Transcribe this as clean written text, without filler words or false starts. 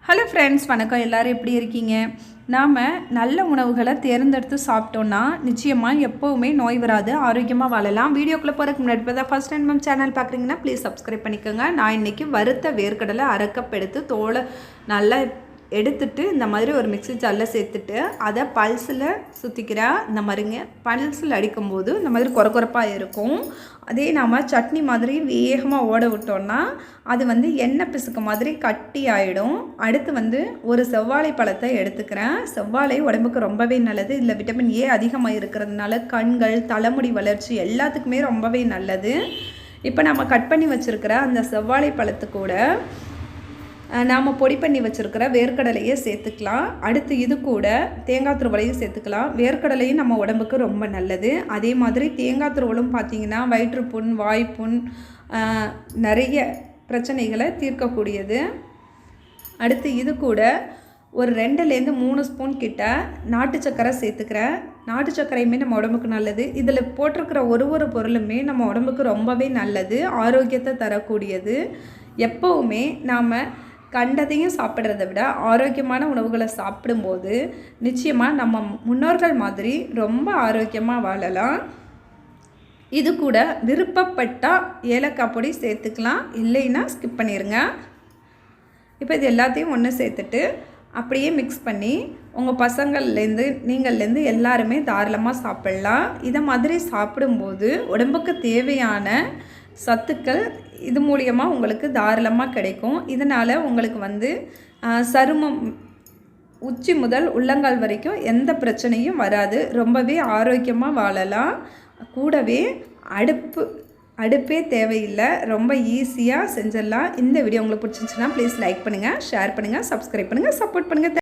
Hello friends, வணக்கம். எல்லோரும் எப்படி இருக்கீங்க? நாம் நல்ல உணவுகளை தேர்ந்தெடுத்து சாப்பிட்டோன்னா நிச்சயமாக எப்போவுமே நோய் வராது, ஆரோக்கியமாக வாழலாம். வீடியோக்குள்ளே போகிறதுக்கு முன்னாடி இப்போ தான் ஃபஸ்ட் டைம் நம்ம சேனல் பார்க்குறீங்கன்னா ப்ளீஸ் சப்ஸ்கிரைப் பண்ணிக்கோங்க. நான் இன்றைக்கி வறுத்த வேர்க்கடலை அரைக்கப்படுத்து தோலை நல்லா எடுத்துட்டு இந்த மாதிரி ஒரு மிக்ஸி ஜாரில் சேர்த்துட்டு அதை பல்ஸில் சுற்றிக்கிறேன். இந்த மாதிரிங்க பல்ஸில் அடிக்கும்போது இந்த மாதிரி கொரப்பாக இருக்கும். அதே நாம் சட்னி மாதிரி வேகமாக ஓட விட்டோன்னா அது எண்ணெய் பிசுக்கு மாதிரி கட்டி ஆகிடும். அடுத்து ஒரு செவ்வாழை பழத்தை எடுத்துக்கிறேன். செவ்வாழை உடம்புக்கு ரொம்பவே நல்லது. இதில் விட்டமின் ஏ அதிகமாக இருக்கிறதுனால கண்கள், தலைமுடி வளர்ச்சி எல்லாத்துக்குமே ரொம்பவே நல்லது. இப்போ நம்ம கட் பண்ணி வச்சுருக்கிற அந்த செவ்வாழை பழத்து கூட நாம் பொடி பண்ணி வச்சுருக்கிற வேர்க்கடலையே சேர்த்துக்கலாம். அடுத்து இது கூட தேங்காய் துருவலையும் சேர்த்துக்கலாம். வேர்க்கடலையும் நம்ம உடம்புக்கு ரொம்ப நல்லது. அதே மாதிரி தேங்காய் துருவலும் பார்த்திங்கன்னா வயிற்றுப்புண், வாய்ப்புண், நிறைய பிரச்சனைகளை தீர்க்கக்கூடியது. அடுத்து இது கூட ஒரு 2லேருந்து 3 ஸ்பூன் கிட்ட நாட்டு சர்க்கரை சேர்த்துக்கிறேன். நாட்டு சர்க்கரையுமே நம்ம உடம்புக்கு நல்லது. இதில் போட்டிருக்கிற ஒரு பொருளுமே நம்ம உடம்புக்கு ரொம்பவே நல்லது, ஆரோக்கியத்தை தரக்கூடியது. எப்போவுமே நாம் கண்டதையும் சாப்பிட்றத விட ஆரோக்கியமான உணவுகளை சாப்பிடும்போது நிச்சயமாக நம்ம முன்னோர்கள் மாதிரி ரொம்ப ஆரோக்கியமாக வாழலாம். இது கூட விருப்பப்பட்டால் ஏலக்காய் பொடி சேர்த்துக்கலாம், இல்லைன்னா ஸ்கிப் பண்ணிடுங்க. இப்போ இது எல்லாத்தையும் ஒன்று சேர்த்துட்டு அப்படியே மிக்ஸ் பண்ணி உங்கள் பசங்கள்லேருந்து நீங்கள்லேருந்து எல்லாருமே தாராளமாக சாப்பிட்லாம். இதை மாதிரி சாப்பிடும்போது உடம்புக்கு தேவையான சத்துக்கள் இது மூலியமாக உங்களுக்கு தாராளமாக கிடைக்கும். இதனால் உங்களுக்கு சருமம் உச்சி முதல் உள்ளங்கால் வரைக்கும் எந்த பிரச்சனையும் வராது. ரொம்பவே ஆரோக்கியமாக வாழலாம். கூடவே அடுப்பே தேவையில்லை, ரொம்ப ஈஸியாக செஞ்சிடலாம். இந்த வீடியோ உங்களுக்கு பிடிச்சிருந்துச்சுன்னா ப்ளீஸ் லைக் பண்ணுங்கள், ஷேர் பண்ணுங்கள், சப்ஸ்கிரைப் பண்ணுங்கள், சப்போர்ட் பண்ணுங்கள்.